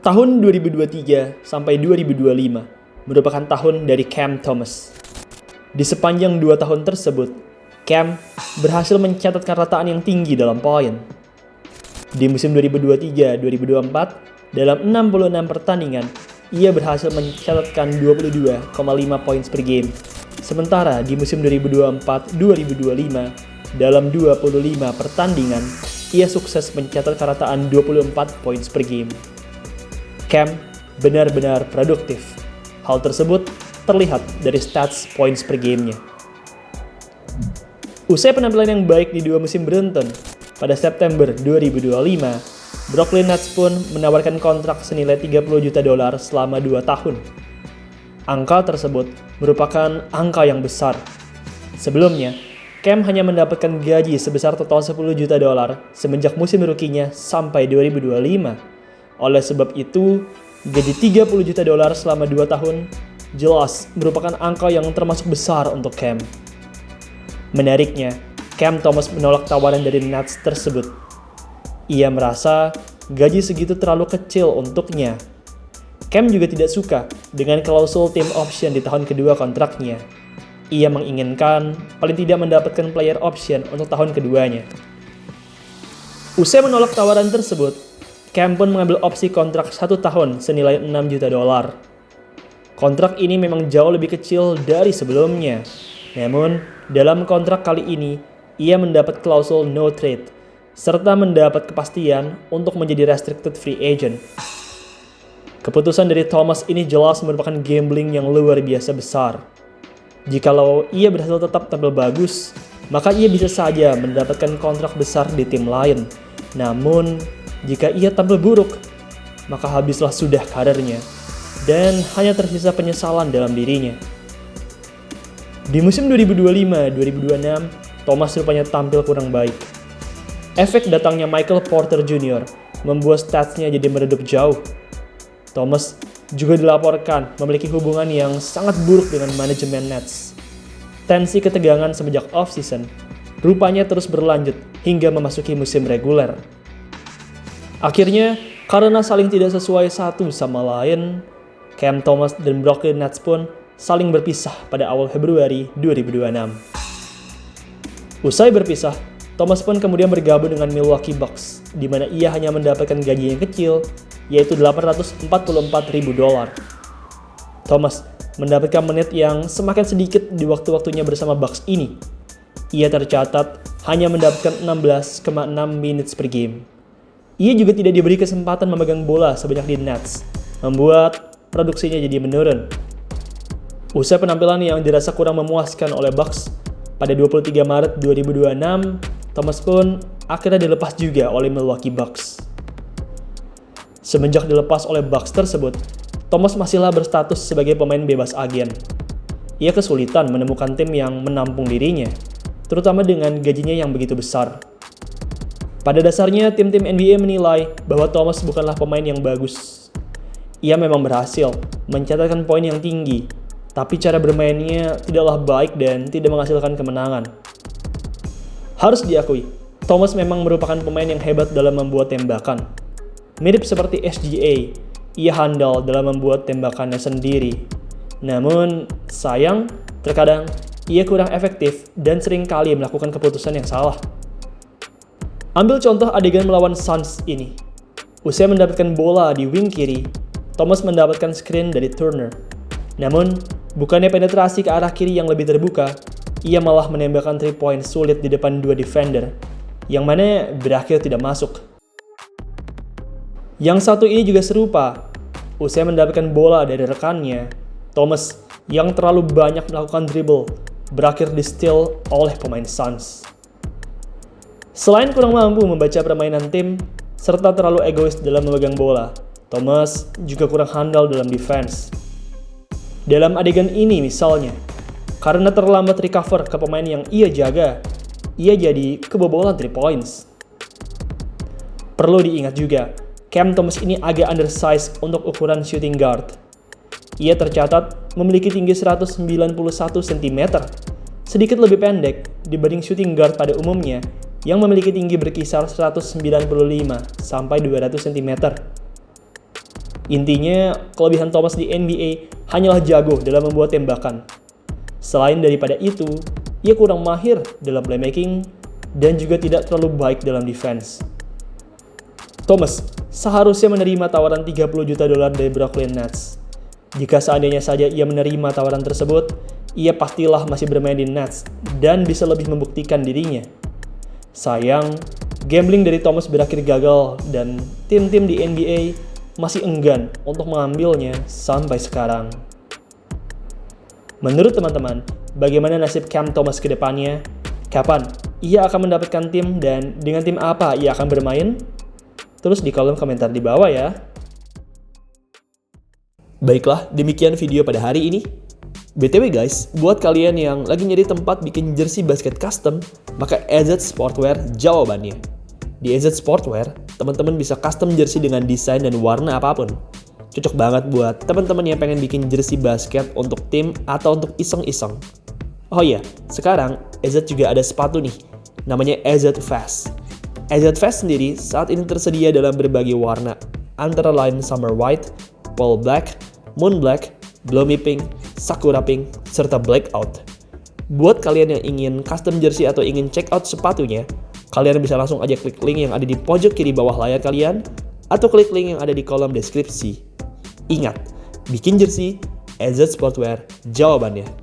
Tahun 2023 sampai 2025 merupakan tahun dari Cam Thomas. Di sepanjang 2 tahun tersebut, Cam berhasil mencatatkan rataan yang tinggi dalam poin. Di musim 2023-2024, dalam 66 pertandingan, ia berhasil mencatatkan 22,5 poin per game. Sementara di musim 2024-2025, dalam 25 pertandingan, ia sukses mencatatkan rataan 24 poin per game. Cam benar-benar produktif. Hal tersebut terlihat dari stats points per gamenya. Usai penampilan yang baik di 2 musim beruntun, pada September 2025, Brooklyn Nets pun menawarkan kontrak senilai $30 juta selama 2 tahun. Angka tersebut merupakan angka yang besar. Sebelumnya, Cam hanya mendapatkan gaji sebesar total $10 juta semenjak musim rookie-nya sampai 2025. Oleh sebab itu, gaji $30 juta selama 2 tahun jelas merupakan angka yang termasuk besar untuk Cam. Menariknya, Cam Thomas menolak tawaran dari Nets tersebut. Ia merasa gaji segitu terlalu kecil untuknya. Cam juga tidak suka dengan klausul team option di tahun kedua kontraknya. Ia menginginkan paling tidak mendapatkan player option untuk tahun keduanya. Usai menolak tawaran tersebut, Cam pun mengambil opsi kontrak 1 tahun senilai $6 juta. Kontrak ini memang jauh lebih kecil dari sebelumnya. Namun, dalam kontrak kali ini, ia mendapat klausul no trade, serta mendapat kepastian untuk menjadi restricted free agent. Keputusan dari Thomas ini jelas merupakan gambling yang luar biasa besar. Jikalau ia berhasil tetap tampil bagus, maka ia bisa saja mendapatkan kontrak besar di tim lain. Namun, jika ia tampil buruk, maka habislah sudah karirnya, dan hanya tersisa penyesalan dalam dirinya. Di musim 2025-2026, Thomas rupanya tampil kurang baik. Efek datangnya Michael Porter Jr. membuat statsnya jadi meredup jauh. Thomas juga dilaporkan memiliki hubungan yang sangat buruk dengan manajemen Nets. Tensi ketegangan semenjak off-season rupanya terus berlanjut hingga memasuki musim reguler. Akhirnya, karena saling tidak sesuai satu sama lain, Cam Thomas dan Brooklyn Nets pun saling berpisah pada awal Februari 2026. Usai berpisah, Thomas pun kemudian bergabung dengan Milwaukee Bucks, di mana ia hanya mendapatkan gaji yang kecil, yaitu $844.000. Thomas mendapatkan menit yang semakin sedikit di waktu-waktunya bersama Bucks ini. Ia tercatat hanya mendapatkan 16,6 minutes per game. Ia juga tidak diberi kesempatan memegang bola sebanyak di Nets, membuat produksinya jadi menurun. Usai penampilan yang dirasa kurang memuaskan oleh Bucks, pada 23 Maret 2026, Thomas pun akhirnya dilepas juga oleh Milwaukee Bucks. Semenjak dilepas oleh Bucks tersebut, Thomas masihlah berstatus sebagai pemain bebas agen. Ia kesulitan menemukan tim yang menampung dirinya, terutama dengan gajinya yang begitu besar. Pada dasarnya, tim-tim NBA menilai bahwa Thomas bukanlah pemain yang bagus. Ia memang berhasil mencatatkan poin yang tinggi, tapi cara bermainnya tidaklah baik dan tidak menghasilkan kemenangan. Harus diakui, Thomas memang merupakan pemain yang hebat dalam membuat tembakan. Mirip seperti SGA, ia handal dalam membuat tembakannya sendiri. Namun, sayang, terkadang ia kurang efektif dan seringkali melakukan keputusan yang salah. Ambil contoh adegan melawan Suns ini. Usai mendapatkan bola di wing kiri, Thomas mendapatkan screen dari Turner. Namun, bukannya penetrasi ke arah kiri yang lebih terbuka, ia malah menembakkan 3-point sulit di depan 2 defender, yang mana berakhir tidak masuk. Yang satu ini juga serupa. Usai mendapatkan bola dari rekannya, Thomas yang terlalu banyak melakukan dribble berakhir di steal oleh pemain Suns. Selain kurang mampu membaca permainan tim, serta terlalu egois dalam memegang bola, Thomas juga kurang handal dalam defense. Dalam adegan ini misalnya, karena terlambat recover ke pemain yang ia jaga, ia jadi kebobolan 3 points. Perlu diingat juga, Cam Thomas ini agak undersized untuk ukuran shooting guard. Ia tercatat memiliki tinggi 191 cm, sedikit lebih pendek dibanding shooting guard pada umumnya yang memiliki tinggi berkisar 195 sampai 200 cm. Intinya, kelebihan Thomas di NBA hanyalah jago dalam membuat tembakan. Selain daripada itu, ia kurang mahir dalam playmaking dan juga tidak terlalu baik dalam defense. Thomas seharusnya menerima tawaran $30 juta dari Brooklyn Nets. Jika seandainya saja ia menerima tawaran tersebut, ia pastilah masih bermain di Nets dan bisa lebih membuktikan dirinya. Sayang, gambling dari Thomas berakhir gagal dan tim-tim di NBA masih enggan untuk mengambilnya sampai sekarang. Menurut teman-teman, bagaimana nasib Cam Thomas ke depannya? Kapan ia akan mendapatkan tim dan dengan tim apa ia akan bermain? Tulis di kolom komentar di bawah ya. Baiklah, demikian video pada hari ini. BTW guys, buat kalian yang lagi nyari tempat bikin jersey basket custom, maka AZ Sportwear jawabannya. Di AZ Sportwear, teman-teman bisa custom jersey dengan desain dan warna apapun. Cocok banget buat teman-teman yang pengen bikin jersey basket untuk tim atau untuk iseng-iseng. Oh iya, sekarang AZ juga ada sepatu nih, namanya AZ Fast. AZ Fast sendiri saat ini tersedia dalam berbagai warna, antara lain Summer White, Pearl Black, Moon Black, Bloomy Pink, Sakura Pink, serta Blackout. Buat kalian yang ingin custom jersey atau ingin check out sepatunya, kalian bisa langsung aja klik link yang ada di pojok kiri bawah layar kalian, atau klik link yang ada di kolom deskripsi. Ingat, bikin jersey, AZ Sportwear jawabannya.